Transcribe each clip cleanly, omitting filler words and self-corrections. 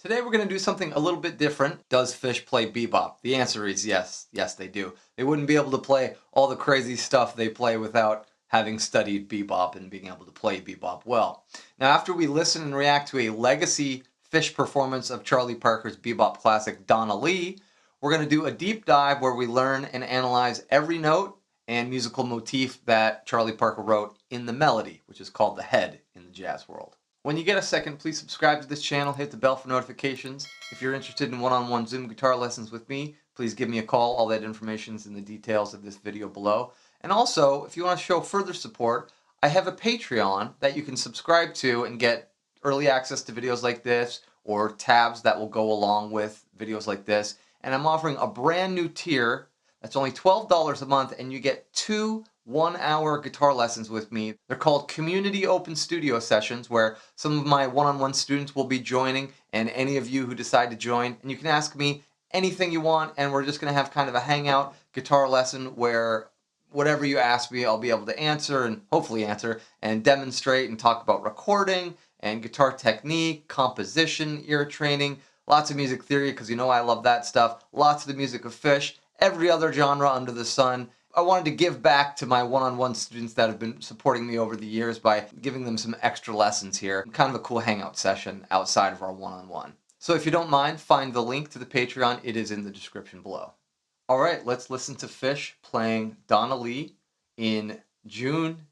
Today we're going to do something a little bit different. Does Phish play bebop? The answer is yes. Yes, they do. They wouldn't be able to play all the crazy stuff they play without having studied bebop and being able to play bebop well. Now, after we listen and react to a legacy Phish performance of Charlie Parker's bebop classic Donna Lee, we're going to do a deep dive where we learn and analyze every note and musical motif that Charlie Parker wrote in the melody, which is called the head in the jazz world. When you get a second, please subscribe to this channel, hit the bell for notifications. If you're interested in one-on-one Zoom guitar lessons with me, please give me a call. All that information is in the details of this video below. And also, if you want to show further support, I have a Patreon that you can subscribe to and get early access to videos like this or tabs that will go along with videos like this. And I'm offering a brand new tier that's only $12 a month, and you get 2 one-hour guitar lessons with me. They're called Community Open Studio Sessions, where some of my one-on-one students will be joining, and any of you who decide to join, and you can ask me anything you want, and we're just going to have kind of a hangout guitar lesson where whatever you ask me, I'll be able to answer, and hopefully answer, and demonstrate and talk about recording and guitar technique, composition, ear training, lots of music theory, because you know I love that stuff, lots of the music of Phish, every other genre under the sun. I wanted to give back to my one-on-one students that have been supporting me over the years by giving them some extra lessons here. Kind of a cool hangout session outside of our one-on-one. So if you don't mind, find the link to the Patreon. It is in the description below. All right, let's listen to Phish playing Donna Lee in June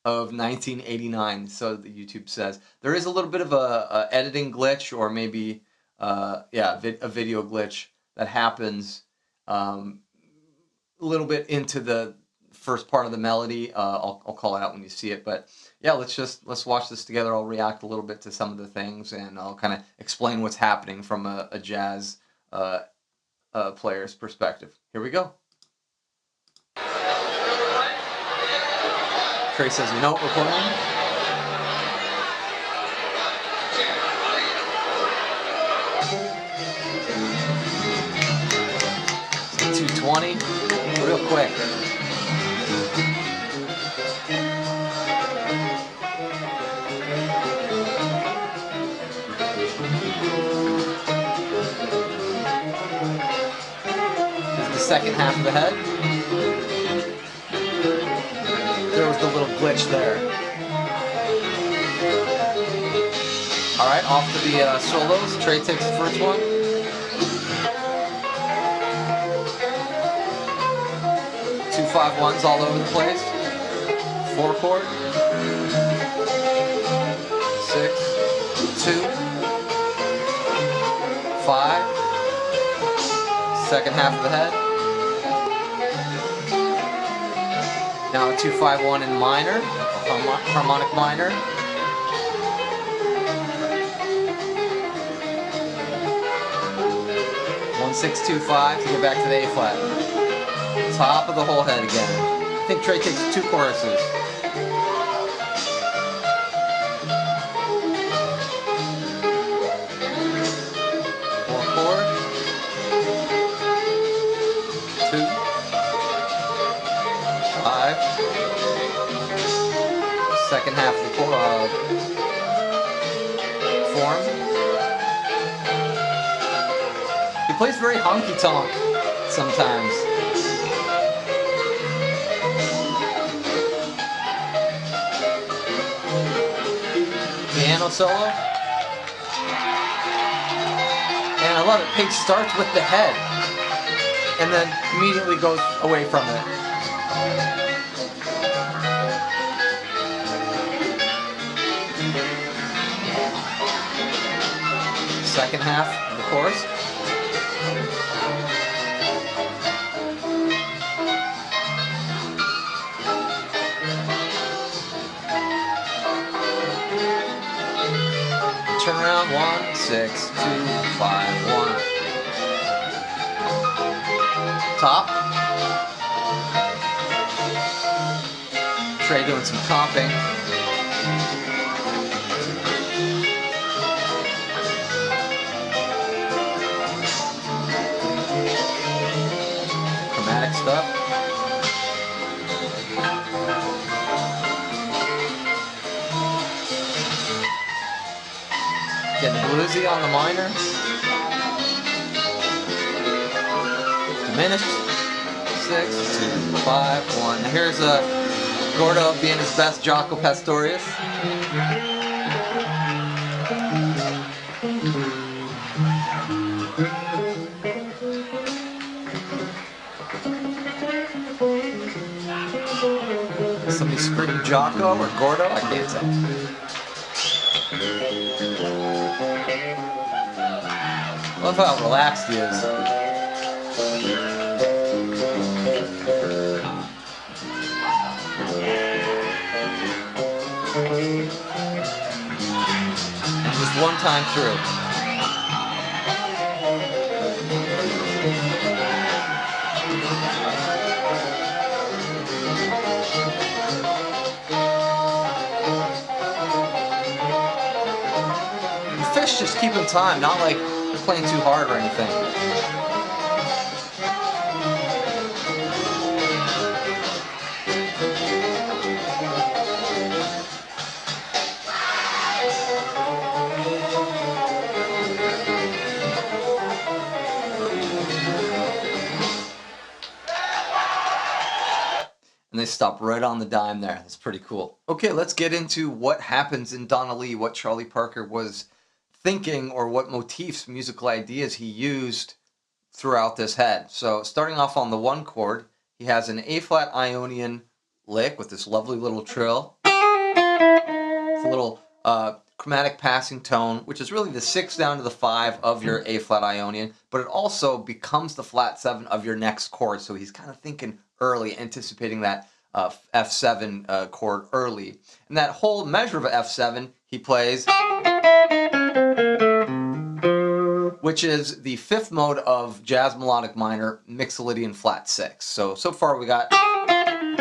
of 1989, so the YouTube says. There is a little bit of a editing glitch, or maybe a video glitch that happens a little bit into the first part of the melody. I'll call it out when you see it, but yeah, let's watch this together. I'll react a little bit to some of the things, and I'll kind of explain what's happening from a jazz player's perspective. Here we go. Trey says, you know what we're playing? It's 220, real quick. This is the second half of the head. There was the little glitch there. All right, off to the solos. Trey takes the first one. Two 5-1s all over the place. 4 chord. 6, 2, 5. Second half of the head. Now a 2-5-1 in minor, harmonic minor. One 6 2 5 to get back to the A flat. Top of the whole head again. I think Trey takes 2 choruses. Second half of the form. He plays very honky-tonk sometimes. Piano solo. And I love it. Page starts with the head and then immediately goes away from it. Second half of the chorus. Turn around, 1 6 2 5 1. Top. Trey doing some comping. Stuff. Getting bluesy on the minor. Diminished. 6, 2, 5, 1. And here's Gordo being his best Jaco Pastorius. Somebody screaming Jaco or Gordo? I can't tell. I love how relaxed he is. Just one time through. Phish just keeping time, not like playing too hard or anything. And they stop right on the dime there. That's pretty cool. Okay, let's get into what happens in Donna Lee, what Charlie Parker was thinking, or what motifs, musical ideas he used throughout this head. So starting off on the 1 chord, he has an A-flat Ionian lick with this lovely little trill. It's a little chromatic passing tone, which is really the 6 down to the 5 of your A-flat Ionian, but it also becomes the flat 7 of your next chord. So he's kind of thinking early, anticipating that F7 chord early. And that whole measure of F7 he plays, which is the 5th mode of jazz melodic minor, Mixolydian flat 6. So far we got, and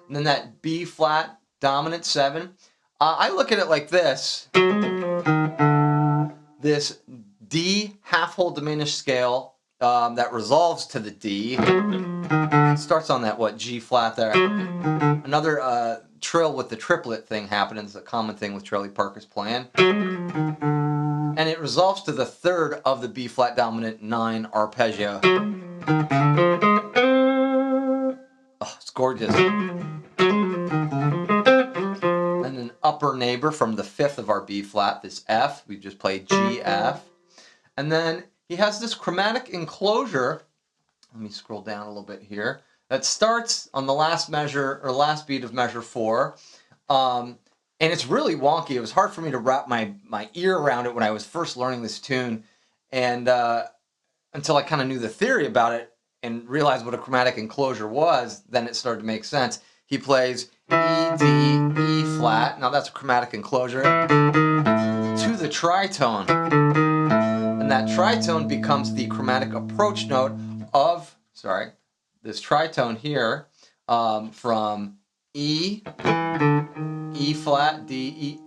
then that B flat dominant 7. I look at it like this. This D half-whole diminished scale that resolves to the D. Starts on that, G flat there. Another trill with the triplet thing happening. It's a common thing with Charlie Parker's playing. And it resolves to the 3rd of the B flat dominant 9 arpeggio. Oh, it's gorgeous. And an upper neighbor from the 5th of our B flat, this F. We just played G, F. And then he has this chromatic enclosure. Let me scroll down a little bit here. That starts on the last measure, or last beat of measure 4. And it's really wonky. It was hard for me to wrap my ear around it when I was first learning this tune. And until I kind of knew the theory about it and realized what a chromatic enclosure was, then it started to make sense. He plays E, D, E flat. Now that's a chromatic enclosure. To the tritone. And that tritone becomes the chromatic approach note of, this tritone here from E, E flat, D,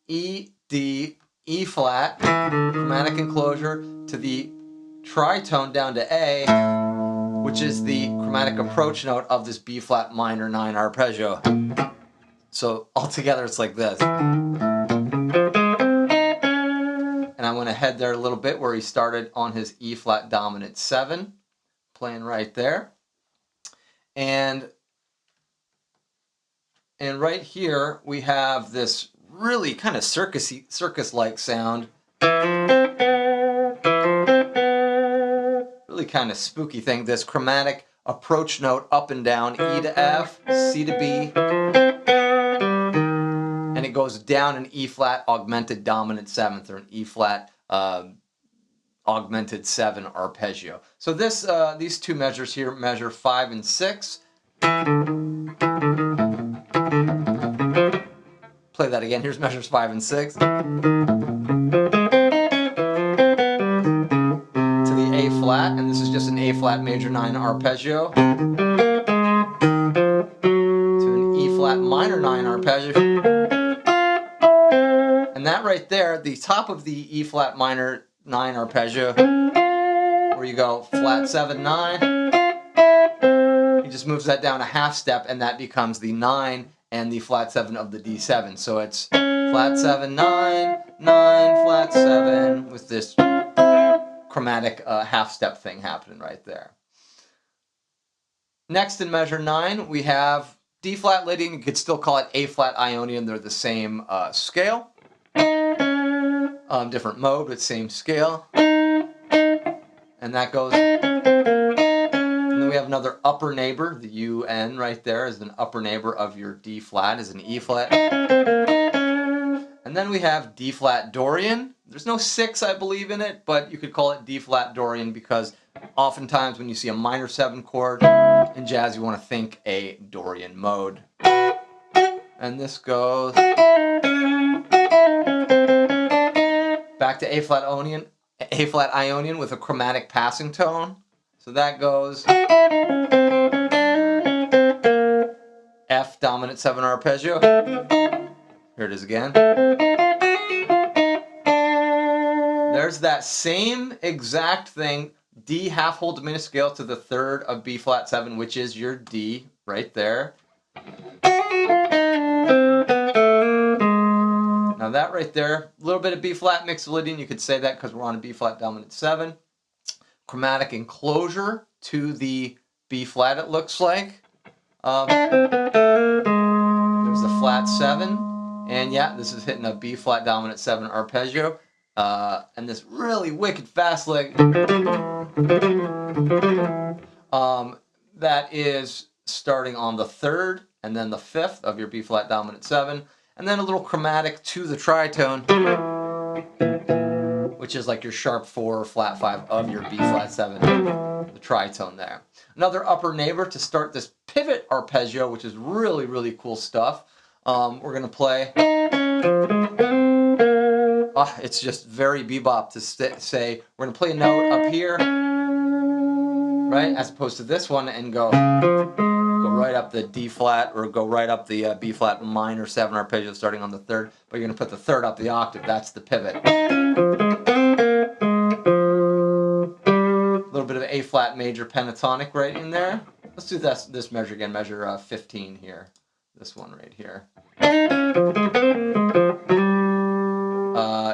E, D, E flat, chromatic enclosure to the tritone down to A, which is the chromatic approach note of this B flat minor 9 arpeggio. So altogether it's like this. And I'm going to head there a little bit where he started on his E flat dominant 7, playing right there. And right here we have this really kind of circus-like sound. Really kind of spooky thing. This chromatic approach note up and down, E to F, C to B. And it goes down an E flat augmented dominant 7th, or an E flat augmented 7 arpeggio. So these two measures here, measure 5 and 6. Play that again. Here's measures 5 and 6. To the A flat, and this is just an A flat major 9 arpeggio. To an E flat minor 9 arpeggio. And that right there, the top of the E flat minor 9 arpeggio, where you go flat 7, 9. He just moves that down a half step, and that becomes the 9 and the flat 7 of the D7. So it's flat 7, 9, 9, flat 7, with this chromatic half step thing happening right there. Next in measure 9, we have D flat Lydian. You could still call it A flat Ionian. They're the same scale. Different mode, but same scale. And that goes. And then we have another upper neighbor. The UN right there is an upper neighbor of your D flat, is an E flat. And then we have D flat Dorian. There's no 6, I believe, in it, but you could call it D flat Dorian because oftentimes when you see a minor 7 chord in jazz, you want to think a Dorian mode. And this goes back to A flat Ionian with a chromatic passing tone. So that goes F dominant 7 arpeggio. Here it is again. There's that same exact thing, D half whole diminished scale to the 3rd of B flat 7, which is your D right there. Now that right there, a little bit of B flat mixed Lydian, you could say that because we're on a B flat dominant 7. Chromatic enclosure to the B flat, it looks like. There's the flat 7, and yeah, this is hitting a B flat dominant 7 arpeggio. And this really wicked fast leg that is starting on the 3rd and then the 5th of your B flat dominant 7, and then a little chromatic to the tritone, which is like your sharp 4 or flat 5 of your B flat 7, the tritone there. Another upper neighbor to start this pivot arpeggio, which is really, really cool stuff. We're going to play. It's just very bebop to say we're going to play a note up here, right, as opposed to this one, and go right up the D flat or go right up the B flat minor 7 arpeggio starting on the 3rd, but you're going to put the 3rd up the octave. That's the pivot. A little bit of A flat major pentatonic right in there. Let's do this measure again, measure 15 here. This one right here.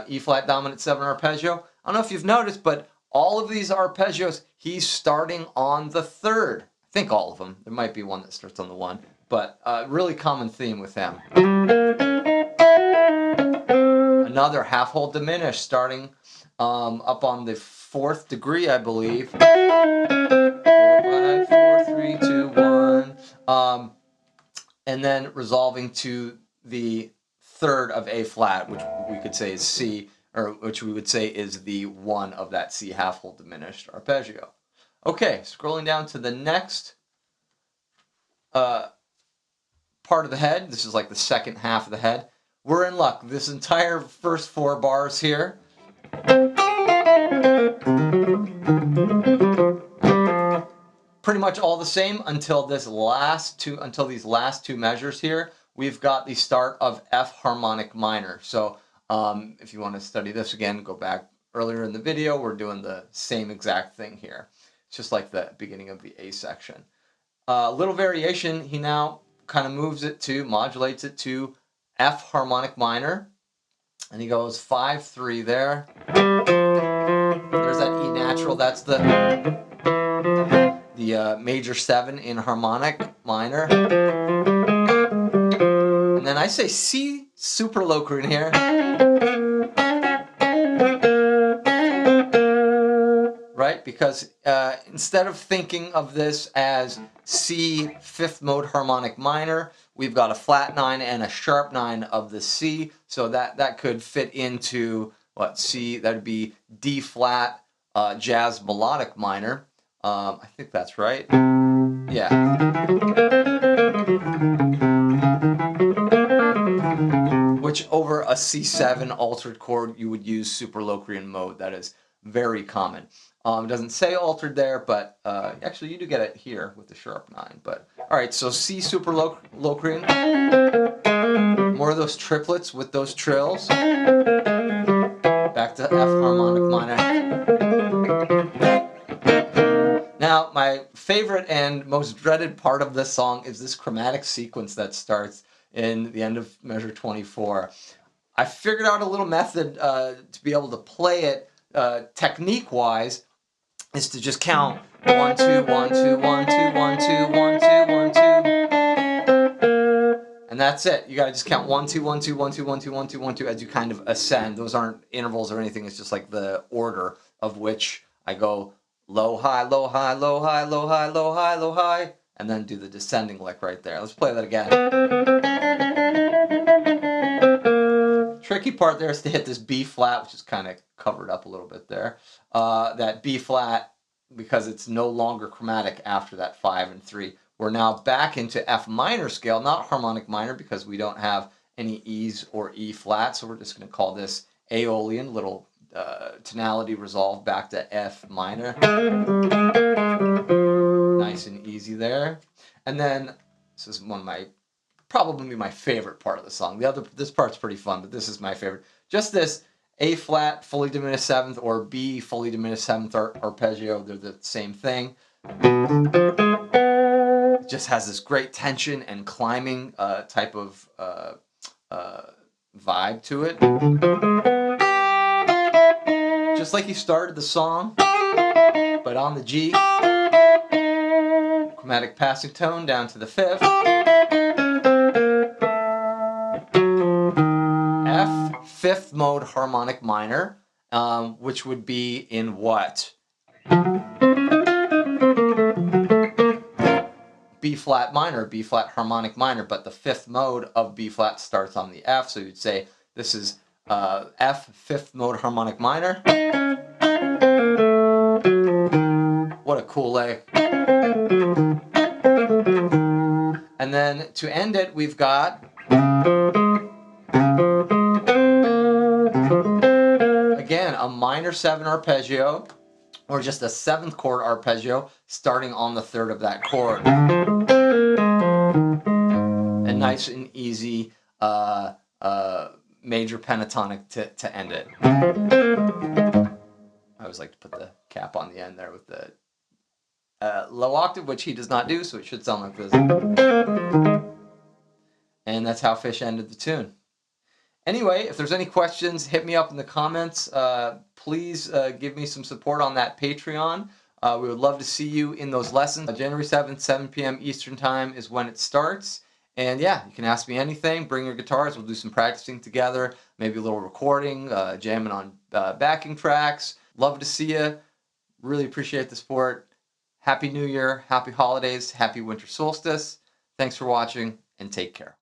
E flat dominant 7 arpeggio. I don't know if you've noticed, but all of these arpeggios, he's starting on the 3rd. I think all of them. There might be one that starts on the 1, but really common theme with him. Another half whole diminished starting up on the 4th degree, I believe. 4, 5, 4, 3, 2, 1. And then resolving to the 3rd of A flat, which we could say is C, or which we would say is the 1 of that C half whole diminished arpeggio. Okay, scrolling down to the next part of the head. This is like the second half of the head. We're in luck. This entire first 4 bars here. Pretty much all the same until these last two measures here. We've got the start of F harmonic minor. So if you want to study this again, go back earlier in the video. We're doing the same exact thing here. It's just like the beginning of the A section. Little variation, he now kind of modulates it to F harmonic minor. And he goes 5-3 there. There's that E natural. That's the major 7 in harmonic minor. And then I say C super Locrian here. Right? Because instead of thinking of this as C 5th mode harmonic minor, we've got a flat 9 and a sharp 9 of the C. So that could fit into what C, that would be D flat jazz melodic minor. I think that's right. Yeah. Which over a C7 altered chord, you would use super Locrian mode. That is very common. It doesn't say altered there, but actually you do get it here with the sharp 9. But all right, so C super Locrian. More of those triplets with those trills. Back to F harmonic minor. Now, my favorite and most dreaded part of this song is this chromatic sequence that starts in the end of measure 24. I figured out a little method to be able to play it technique-wise, is to just count 1, 2, 1, 2, 1, 2, 1, 2, 1, 2, 1, 2. And that's it. You got to just count 1, 2, 1, 2, 1, 2, 1, 2, 1, 2, 1, 2 as you kind of ascend. Those aren't intervals or anything. It's just like the order of which I go low, high, low, high, low, high, low, high, low, high, low, high, and then do the descending lick right there. Let's play that again. Tricky part there is to hit this B flat, which is kind of covered up a little bit there. That B flat, because it's no longer chromatic after that 5 and 3. We're now back into F minor scale, not harmonic minor, because we don't have any E's or E flat. So we're just going to call this Aeolian, little tonality resolve back to F minor. Nice and easy there. And then this is one of my, probably my favorite part of the song. This part's pretty fun, but this is my favorite. Just this A flat fully diminished 7th or B fully diminished 7th arpeggio. They're the same thing. It just has this great tension and climbing type of vibe to it. Just like you started the song, but on the G. Chromatic passing tone down to the 5th. F, 5th mode harmonic minor, which would be in what? B flat minor, B flat harmonic minor, but the 5th mode of B flat starts on the F, so you'd say this is F, 5th mode harmonic minor. What a cool lay. And then to end it, we've got, again, a minor 7 arpeggio, or just a 7th chord arpeggio starting on the 3rd of that chord. And nice and easy major pentatonic to end it. I always like to put the cap on the end there with the low octave, which he does not do, so it should sound like this. And that's how Phish ended the tune. Anyway, if there's any questions, hit me up in the comments. Please give me some support on that Patreon. We would love to see you in those lessons. January 7th, 7 p.m. Eastern Time is when it starts. And yeah, you can ask me anything. Bring your guitars. We'll do some practicing together. Maybe a little recording, jamming on backing tracks. Love to see you. Really appreciate the support. Happy New Year. Happy holidays. Happy winter solstice. Thanks for watching and take care.